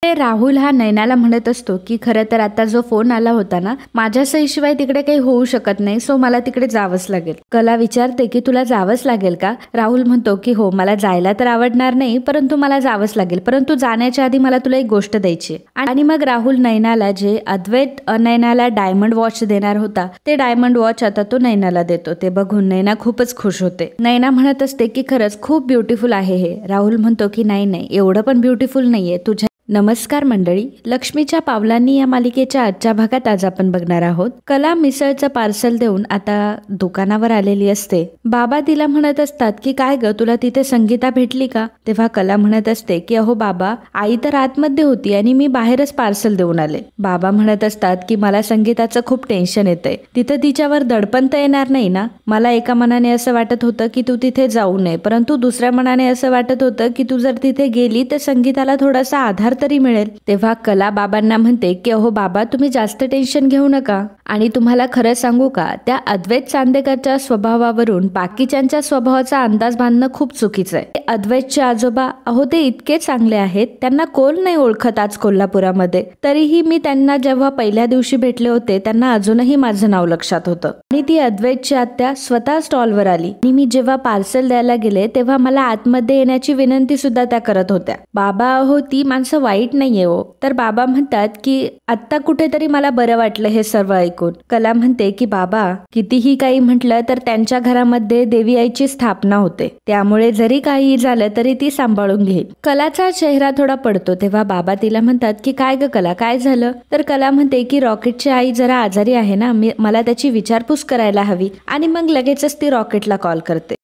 ते राहुल हा नैनाला म्हणत असतो की खरं तर आता जो फोन आला होता ना, माझ्या सहीशिवाय तिकडे काही होऊ शकत नाही, सो मला तिकडे जावंच लागेल. कला विचारते की तुला जावंच लागेल का? राहुल म्हणतो की हो, मला जायला तर आवडणार नाही, परंतु मला जावंच लागेल. परंतु जाण्याच्या आधी मला तुला एक गोष्ट द्यायची. आणि मग राहुल नैनाला जे अद्वैत नैनाला डायमंड वॉच देणार होता, ते डायमंड वॉच आता तो नैनाला देतो. ते बघून नैना खूपच खुश होते. नैना म्हणत असते की खरंच खूप ब्युटिफुल आहे हे. राहुल म्हणतो की नाही, एवढं पण ब्युटिफुल नाहीये तुझ्या. नमस्कार मंडळी, लक्ष्मीच्या पावलांनी या मालिकेच्या आजच्या भागात आज आपण बघणार आहोत. कला मिसळचं पार्सल देऊन आता दुकानावर आलेली असते. बाबा तिला म्हणत असतात की काय ग, तुला तिथे संगीता भेटली का? तेव्हा कला म्हणत असते की अहो बाबा, आई तर आतमध्ये होती आणि मी बाहेरच पार्सल देऊन आले. बाबा म्हणत असतात की मला संगीताचं खूप टेन्शन येतंय. तिथं तिच्यावर दडपण तर येणार नाही ना? मला एका मनाने असं वाटत होतं की तू तिथे जाऊ नये, परंतु दुसऱ्या मनाने असं वाटत होतं की तू जर तिथे गेली तर संगीताला थोडासा आधार तरी मिळेल. तेव्हा कला बाबांना म्हणते की अहो बाबा, तुम्ही जास्त टेन्शन घेऊ नका. आणि तुम्हाला खरं सांगू का, त्या अद्वैत चांदेकरच्या स्वभावावरून बाकीच्यांच्या स्वभावाचा अंदाज बांधणं खूप चुकीचं आहे. अद्वैतचे आजोबा अहो ते इतके चांगले आहेत, त्यांना कोण नाही ओळखत आज कोल्हापुरामध्ये. तरीही मी त्यांना जेव्हा पहिल्या दिवशी भेटले होते त्यांना अजूनही माझं नाव लक्षात होतं. आणि ती अद्वैतची आत्या स्वतः स्टॉलवर आली आणि मी जेव्हा पार्सल द्यायला गेले तेव्हा मला आतमध्ये येण्याची विनंती सुद्धा त्या करत होत्या. बाबा अहो, ती माणसं वाईट नाहीये हो. तर बाबा म्हणतात की आत्ता कुठेतरी मला बरं वाटलं हे सर्व ऐकून. कला म्हणते की बाबा, कितीही काही म्हटलं तर त्यांच्या घरामध्ये देवी आईची स्थापना होते, त्यामुळे जरी काही झालं तरी ती सांभाळून घेईल. कलाचा चेहरा थोडा पडतो. तेव्हा बाबा तिला म्हणतात की काय ग कला, काय झालं? तर कला म्हणते की रॉकेटची आई जरा आजारी आहे ना, मला त्याची विचारपूस करायला हवी. आणि मग लगेचच ती रॉकेटला कॉल करते.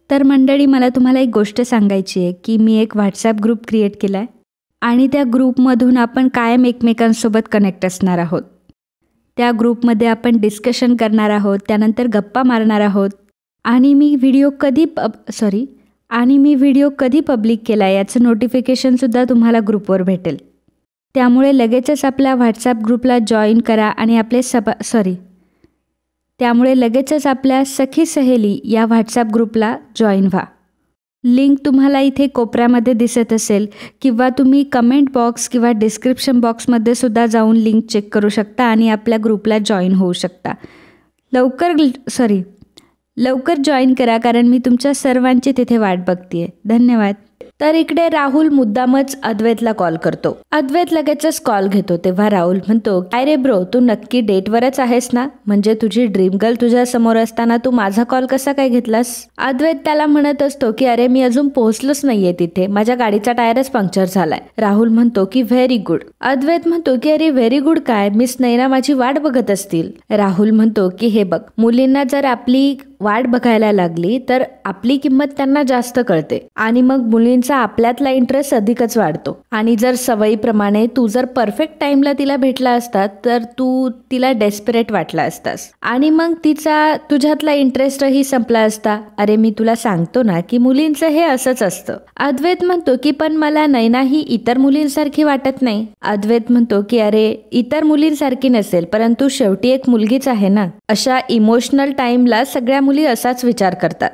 तर मंडळी, मला तुम्हाला एक गोष्ट सांगायची आहे की मी एक व्हॉट्सॲप ग्रुप क्रिएट केलाय आणि त्या ग्रुपमधून आपण कायम एकमेकांसोबत कनेक्ट असणार आहोत. त्या ग्रुपमध्ये आपण डिस्कशन करणार आहोत, त्यानंतर गप्पा मारणार आहोत. आणि मी व्हिडिओ कधी पब्लिक केला याचं नोटिफिकेशनसुद्धा तुम्हाला ग्रुपवर भेटेल. त्यामुळे लगेचच आपल्या व्हॉट्सॲप ग्रुपला जॉईन करा आणि लगेचच आपल्या सखी सहेली या व्हॉट्सॲप ग्रुपला जॉईन व्हा. लिंक तुम्हाला इथे कोपऱ्यामध्ये दिसत असेल किंवा तुम्ही कमेंट बॉक्स किंवा डिस्क्रिप्शन बॉक्समध्ये सुद्धा जाऊन लिंक चेक करू शकता आणि आपल्या ग्रुपला जॉईन होऊ शकता. लवकर जॉईन करा, कारण मी तुमच्या सर्वांची तिथे वाट बघतेय. धन्यवाद. तर इकडे राहुल मुद्दामच अद्वैतला कॉल करतो. अद्वैत लगेचच कॉल घेतो. तेव्हा राहुल म्हणतो, काय रे ब्रो, तू नक्की डेटवरच आहेस ना? म्हणजे तुझी ड्रीम गर्ल तुझ्या समोर असताना तू माझा कॉल कसा काय घेतलास? अद्वैत त्याला म्हणत असतो की अरे मी अजून पोहोचलोच नाहीये तिथे, माझ्या गाडीचा टायरच पंक्चर झालाय. राहुल म्हणतो की व्हेरी गुड. अद्वैत म्हणतो की अरे व्हेरी गुड काय, मिस नैना माझी वाट बघत असतील. राहुल म्हणतो की हे बघ, मुलींना जर आपली वाट बघायला लागली तर आपली किंमत त्यांना जास्त कळते आणि मग मुलींचा आपल्यातला इंटरेस्ट अधिकच वाढतो. आणि जर सवयीप्रमाणे तू जर परफेक्ट टाइमला तिला भेटला असतात तर तू तिला डेस्परेट वाटला असतास आणि मग तिचा तुझ्यातला इंटरेस्टही संपला असता. अरे मी तुला सांगतो ना की मुलींचं हे असंच असतं. अद्वैत म्हणतो की पण मला नैना ही इतर मुलींसारखी वाटत नाही. अद्वैत म्हणतो की अरे इतर मुलींसारखी नसेल, परंतु शेवटी एक मुलगीच आहे ना. अशा इमोशनल टाइमला सगळ्या मुली असाच विचार करतात,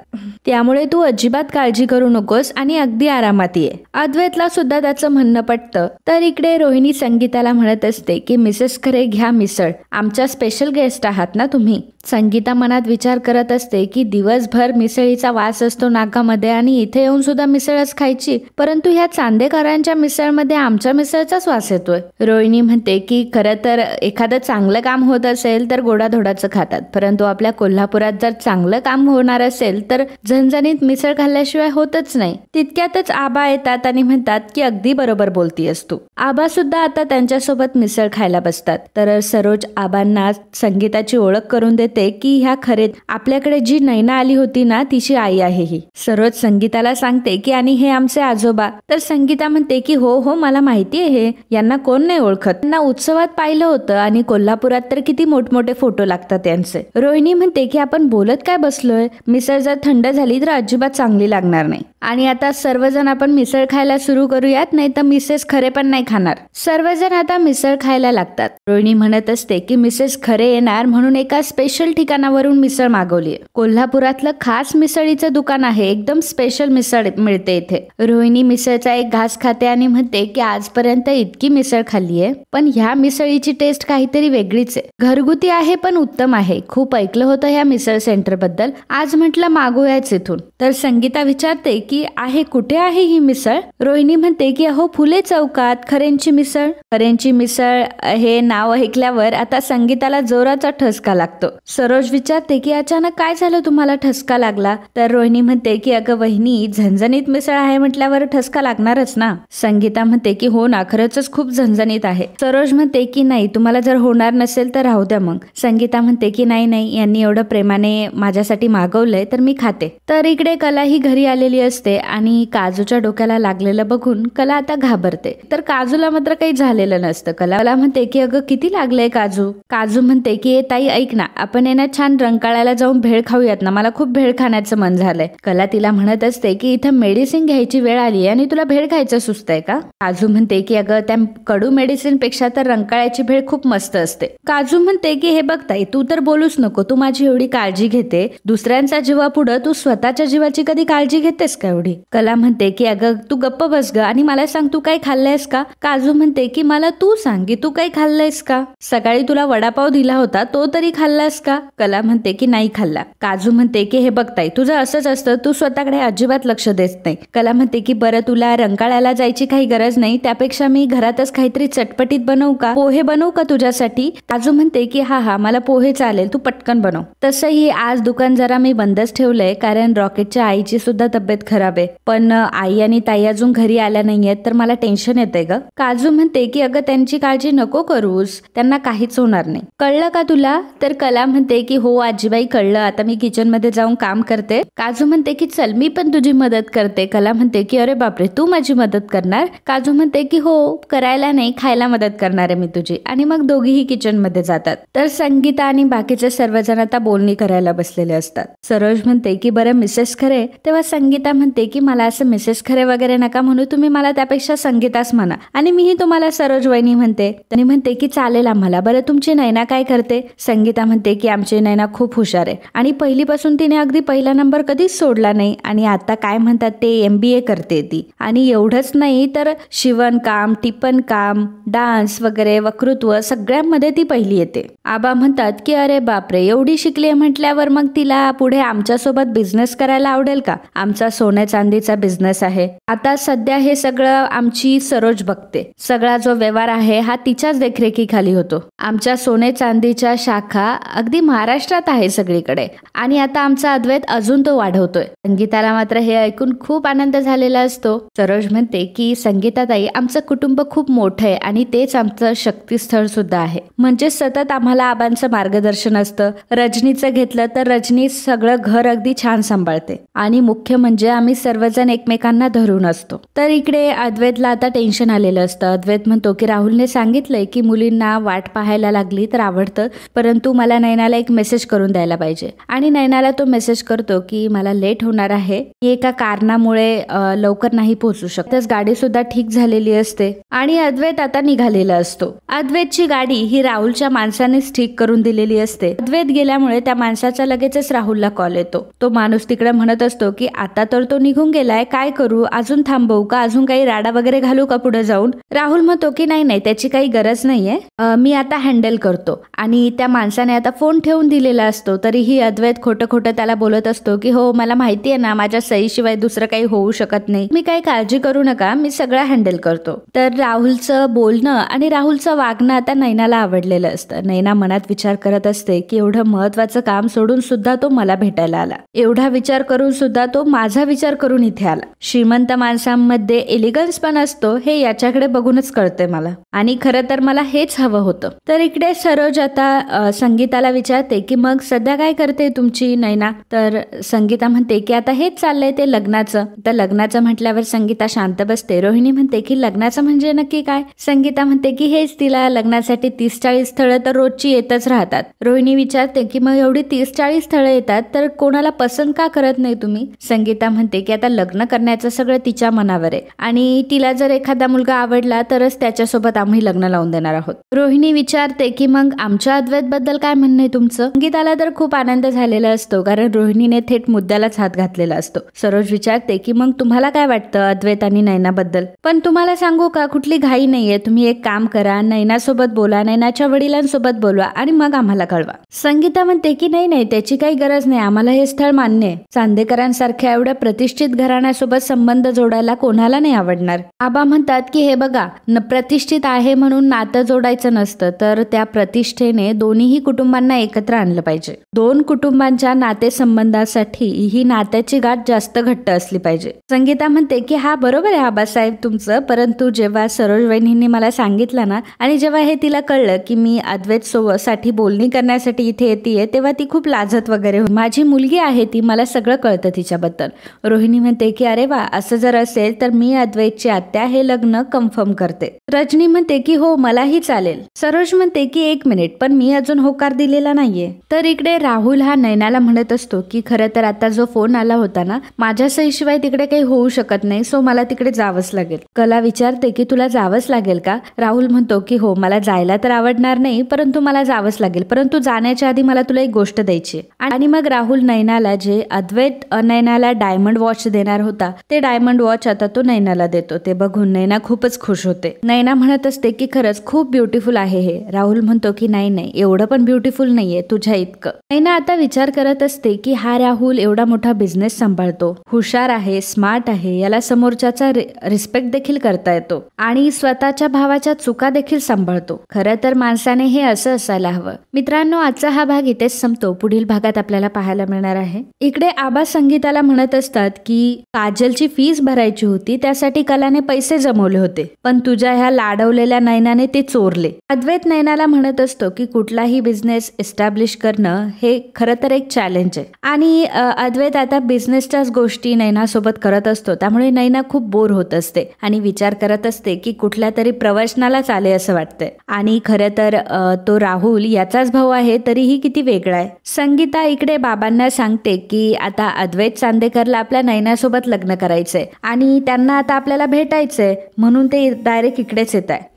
त्यामुळे तू अजिबात काळजी करू नकोस आणि अगदी आरामात ये. अद्वैतला सुद्धा त्याचं म्हणणं पटतं. तर इकडे रोहिणी संगीताला म्हणत असते की मिसेस खरे घ्या मिसळ, आमच्या स्पेशल गेस्ट आहात ना तुम्ही. संगीता मनात विचार करत असते की दिवसभर मिसळीचा वास असतो नाकामध्ये आणि इथे येऊन सुद्धा मिसळच खायची, परंतु ह्या चांदेकरांच्या मिसळमध्ये आमच्या मिसळचाच वास येतोय. रोहिणी म्हणते की खरं तर एखादं चांगलं काम होत असेल तर गोडाधोडाचं खातात, परंतु आपल्या कोल्हापुरात जर चांगलं काम होणार असेल तर झणझणीत मिसळ खाल्ल्याशिवाय होतच नाही. तितक्यातच आबा येतात आणि म्हणतात की अगदी बरोबर बोलतीयस तू. आबा सुद्धा आता त्यांच्यासोबत मिसळ खायला बसतात. तर सरोज आबांना संगीताची ओळख करून देते की ह्या खरे आपल्याकडे जी नैना आली होती ना, तिची आई आहे ही. सरोज संगीताला सांगते की आणि हे आमचे आजोबा. तर संगीता म्हणते की हो मला माहिती आहे, यांना कोण नाही ओळखत, त्यांना उत्सवात पाहिलं होतं आणि कोल्हापुरात तर किती मोठमोठे फोटो लागतात त्यांचे. रोहिणी म्हणते की आपण बोलत काय काय बसलोय, मिसळ जर थंड झाली तर अजिबात चांगली लागणार नाही. आणि आता सर्वजण आपण मिसळ खायला सुरू करूयात, नाही तर मिसेस खरे पण नाही खाणार. सर्वजण आता मिसळ खायला लागतात. रोहिणी म्हणत असते की मिसेस खरे येणार म्हणून एका स्पेशल ठिकाणावरून मिसळ मागवली. कोल्हापुरातलं खास मिसळीचं दुकान आहे, एकदम स्पेशल मिसळ मिळते इथे. रोहिणी मिसळचा एक घास खाते आणि म्हणते की आजपर्यंत इतकी मिसळ खाल्लीये, पण ह्या मिसळीची टेस्ट काहीतरी वेगळीच आहे. घरगुती आहे पण उत्तम आहे. खूप ऐकलं होतं ह्या मिसळ सेंटर बद्दल, आज म्हटलं मागूयाच इथून. तर संगीता विचारते की आहे कुठे आहे ही मिसळ. रोहिणी म्हणते की अहो फुले चौकात खरेंची मिसळ. खरेंची मिसळ हे नाव ऐकल्यावर आता संगीताला जोराचा ठसका लागतो. सरोज विचारते की अचानक काय झालं, तुम्हाला ठसका लागला. तर रोहिणी म्हणते की अगं वहिनी, झणझणीत मिसळ आहे म्हटल्यावर ठसका लागणारच ना. संगीता म्हणते की हो ना, खरंच खूप झणझणीत आहे. सरोज म्हणते की नाही, तुम्हाला जर होणार नसेल तर राहू द्या मग. संगीता म्हणते की नाही, यांनी एवढं प्रेमाने माझ्यासाठी मागवलंय तर मी खाते. तर इकडे कला ही घरी आलेली असते आणि काजूच्या डोक्याला लागलेलं बघून कला आता घाबरते. तर काजूला मात्र काही झालेलं नसतं. कला म्हणते की अगं किती लागलंय काजू. काजू म्हणते की ताई ऐक ना, आपण येणार छान रंकाळ्याला जाऊन भेळ खाऊयात ना, मला खूप भेळ खाण्याचं मन झालंय. कला तिला म्हणत असते की इथं मेडिसिन घ्यायची वेळ आली आणि तुला भेळ खायचं सुचतंय का. काजू म्हणते की अगं त्या कडू मेडिसिन पेक्षा तर रंकाळ्याची भेळ खूप मस्त असते. काजू म्हणते की हे बघ ताई, तू तर बोलूच नको, तू माझी एवढी काळजी घेते, दुसऱ्यांच्या जीवा पुढे तू स्वतःच्या जीवाची कधी काळजी घेतेस का एवढी. कला म्हणते की अगं तू गप्प बस ग आणि मला सांग तू काय खाल्लंयस का. काजू म्हणते की मला तू सांग की तू काही खाल्लंयस का. सकाळी तुला वडापाव दिला होता तो तरी खाल्लास का. कला म्हणते की नाही खाल्ला. काजू म्हणते की हे बघ ताई, तुझं असंच असतं, तू स्वतःकडे अजिबात लक्ष देत नाही. कला म्हणते की बरं तुला रंकाळ्याला जायची काही गरज नाही, त्यापेक्षा मी घरातच काहीतरी चटपटीत बनवू का, पोहे बनवू का तुझ्यासाठी. काजू म्हणते की हा मला पोहे चालेल, तू पटकन बनव. तसंही आज दुकान जरा मी बंदच ठेवलंय, कारण रॉकेटच्या आईची सुद्धा तब्येत खराब आहे. पण आई आणि ताई अजून घरी आल्या नाहीयेत तर मला टेन्शन येतंय ग. काजू म्हणते की अगं त्यांची काळजी नको करूस, त्यांना काहीच होणार नाही. कळलं का तुला. तर कला म्हणते की हो आजीबाई कळलं, आता मी किचन मध्ये जाऊन काम करते. काजू म्हणते की चल मी पण तुझी मदत करते. कला म्हणते की अरे बापरे, तू माझी मदत करणार. काजू म्हणते की हो, करायला नाही खायला मदत करणार आहे मी तुझी. आणि मग दोघीही किचन मध्ये जातात. तर संगीता आणि बाकीचे सर्वजण आता बोलणी करायला बसलेले असतात. सरोज म्हणते की बरं मिसेस खरे. तेव्हा संगीता म्हणते की मला असं मिसेस खरे वगैरे नका म्हणू, तुम्ही मला त्यापेक्षा संगीताच म्हणा आणि मीही तुम्हाला सरोज वहिनी म्हणते. त्यांनी म्हणते की चालेल आम्हाला. बरं तुमची नैना काय करते. संगीता म्हणते की आमची नैना खूप हुशार आहे आणि पहिलीपासून तिने अगदी पहिला नंबर कधीच सोडला नाही आणि आता काय म्हणतात ते MBA करते ती. आणि एवढंच नाही तर शिवणकाम, टिपणकाम, डान्स वगैरे वक्तृत्व सगळ्यांमध्ये ती पहिली येते. आबा म्हणतात की अरे बापरे, एवढी शिकली म्हटल्यावर मग तिला पुढे आमच्यासोबत बिझनेस करायला आवडेल का. आमचा सोने चांदीचा बिझनेस आहे. आता सध्या हे सगळं आमची सरोज बघते. सगळा जो व्यवहार आहे हा तिच्याच देखरेखीखाली होतो. आमच्या सोने चांदीच्या शाखा अगदी महाराष्ट्रात आहे सगळीकडे आणि आता आमचा अद्वैत अजून तो वाढवतोय. संगीताला मात्र हे ऐकून खूप आनंद झालेला असतो. सरोज म्हणते की संगीताताई, आमचं कुटुंब खूप मोठं आहे आणि तेच आमचं शक्तीस्थळ सुद्धा आहे. म्हणजे सतत आम्हाला आबांचं मार्गदर्शन असतं. रजनीचं घेतलं तर रजनी सगळं घर अगदी छान सांभाळते आणि मुख्य म्हणजे आम्ही सर्वजण एकमेकांना धरून असतो. तर इकडे अद्वैतला आता टेन्शन आलेलं असतं. अद्वैत म्हणतो की राहुलने सांगितलंय की मुलींना वाट पाहायला लागली तर आवडतं, परंतु मला नैनाला एक मेसेज करून द्यायला पाहिजे. आणि नैनाला तो मेसेज करतो की मला लेट होणार आहे, मी एका कारणामुळे लवकर नाही पोहोचू शकत. गाडी सुद्धा ठीक झालेली असते आणि अद्वैत आता निघालेला असतो. अद्वैतची गाडी ही राहुलच्या माणसानेच ठीक करून दिलेली असते. अद्वैत गेल्यामुळे त्या माणसाचा लगेचच राहुलला कॉल येतो. तो माणूस तिकडे म्हणत असतो की आता तर तो निघून गेलाय, काय करू, अजून थांबवू का, अजून काही राडा वगैरे घालू का पुढे जाऊन. राहुल म्हणतो की नाही त्याची काही गरज नाहीये, मी आता हँडल करतो. आणि त्या माणसाने आता फोन ठेवून दिलेला असतो. तरीही अद्वैत खोटं त्याला बोलत असतो की हो मला माहितीये ना, माझ्या सहीशिवाय दुसरं काही होऊ शकत नाही, मी काही काळजी करू नका, मी सगळं हँडल करतो. तर राहुलचं बोलणं आणि राहुलचं वागणं आता नैनाला आवडलेलं असतं. नैना मनात विचार करत असते की एवढं महत्वाचं काम सोडून सुद्धा तो मला भेटायला आला, एवढा विचार करून सुद्धा तो माझा विचार करून इथे आला. श्रीमंत माणसांमध्ये एलिगन्स पण असतो हे याच्याकडे बघूनच कळतंय मला आणि खरं तर मला हेच हवं होतं. तर इकडे सरोज आता संगीताला विचारते की मग सध्या काय करते तुमची नैना. तर संगीता म्हणते की आता हेच चाललंय ते लग्नाचं. तर लग्नाचं म्हटल्यावर संगीता शांत बसते. रोहिणी म्हणते की लग्नाचं म्हणजे नक्की काय. संगीता म्हणते की हेच, तिला लग्नासाठी 30-40 स्थळं तर रोजची येतच राहतात. रोहिणी विचारते की मग एवढी 30-40 स्थळं येतात तर कोणाला पसंत का करत नाही तुम्ही? संगीता म्हणते की आता लग्न करण्याचं सगळं तिच्या मनावर आहे आणि तिला जर एखादा मुलगा आवडला तरच त्याच्यासोबत आम्ही लग्न लावून देणार आहोत. रोहिणी विचारते की मग आमच्या अद्वैत बद्दल काय म्हणणं आहे तुमचं? संगीताला तर खूप आनंद झालेला असतो कारण रोहिणीने थेट मुद्द्यालाच हात घातलेला असतो. सरोज विचारते की मग तुम्हाला काय वाटतं अद्वैत आणि नैनाबद्दल? पण तुम्हाला सांगू का, कुठली घाई नाहीये. तुम्ही एक काम करा, नैनासोबत बोला, नैनाच्या वडिलांसोबत बोलवा आणि मग आम्हाला कळवा. संगीता म्हणते की नाही त्याची काही गरज नाही, आम्हाला हे स्थळ मान्य आहे. चांदेकरांसारख्या एवढ्या प्रतिष्ठित घराण्यासोबत संबंध जोडायला कोणाला नाही आवडणार. आबा म्हणतात की हे बघा, प्रतिष्ठित आहे म्हणून नातं जोडायचं नसतं, तर त्या प्रतिष्ठेने दोन्हीही कुटुंबांना एकत्र आणलं पाहिजे. दोन कुटुंबांच्या नातेसंबंधासाठी ही नात्याची गाठ जास्त घट्ट असली पाहिजे. संगीता म्हणते की हा बरोबर आहे आबासाहेब तुमचं, परंतु जेव्हा सरोज वहिनींनी मला सांगितलं ना आणि जेव्हा हे तिला कळलं की मी अद्वैत साठी बोलणी करण्यासाठी इथे येते, तेव्हा ती खूप लाजत वगैरे होती. माझी मुलगी आहे ती, मला सगळं कळतं तिच्याबद्दल. रोहिणी म्हणते की अरे वा, असं जर असेल तर मी अद्वैतची आत्या हे लग्न कन्फर्म करते. रजनी म्हणते की हो मलाही चालेल. सरोज म्हणते की एक मिनिट, पण मी अजून होकार दिलेला नाहीये. तर इकडे राहुल हा नैनाला म्हणत असतो की खरं तर आता जो फोन आला होता ना, माझ्या सहीशिवाय तिकडे काही होऊ शकत नाही, सो मला तिकडे जावंच लागेल. कला विचारते की तुला जावंच लागेल का? राहुल म्हणतो की हो, मला जायला तर आवडणार नाही, परंतु मला जावंच लागेल. परंतु जाण्याच्या आधी मला तुला एक गोष्ट द्यायची. आणि मग राहुल नैनाला जे अद्वैत नैनाला डायमंड वॉच देणार होता, ते डायमंड वॉच आता तो नैनाला देतो. ते बघून नैना खूपच खुश होते. नैना म्हणत असते की खरंच खूप ब्युटिफुल आहे हे. राहुल म्हणतो की नाही एवढं पण ब्युटिफुल नाहीये तुझ्या इतकं. नैना आता विचार करत असते की हा राहुल एवढा मोठा बिझनेस सांभाळतो, हुशार आहे, स्मार्ट आहे, याला समोरच्याचा रिस्पेक्ट देखील करता येतो आणि स्वतःच्या भावाच्या चुका देखील सांभाळतो. खरं तर माणसाने हे असं असायला हवं. मित्रांनो, आजचा हा भाग इथेच संपतो. पुढील भागात आपल्याला पाहायला मिळणार आहे. इकडे आबा संगीताला म्हणत असतात की काजलची फीस भरायची होती, त्यासाठी कलाने पैसे जमवले होते, पण तुझ्या ह्या लाडवलेल्या नैनाने ते चोरले. अद्वैत नैनाला म्हणत असतो की कुठलाही बिझनेस एस्टॅब्लिश करणं हे खरं तर एक चॅलेंज आहे आणि अद्वैत आता बिझनेसच्याच गोष्टी नैनासोबत करत असतो, त्यामुळे नैना खूप बोर होत असते आणि विचार करत असते की कुठल्या तरी प्रवचनालाच आले असं वाटतंय. आणि खरं तर तो राहुल याचाच भाऊ आहे, तरीही किती वेगळा आहे. संगीता इकडे बाबांना सांगते की आता अद्वैत चांदेकरला आपल्या नैनासोबत लग्न करायचंय आणि त्यांना आता आपल्याला भेटायचंय, म्हणून ते डायरेक्ट इकडेच येत आहे.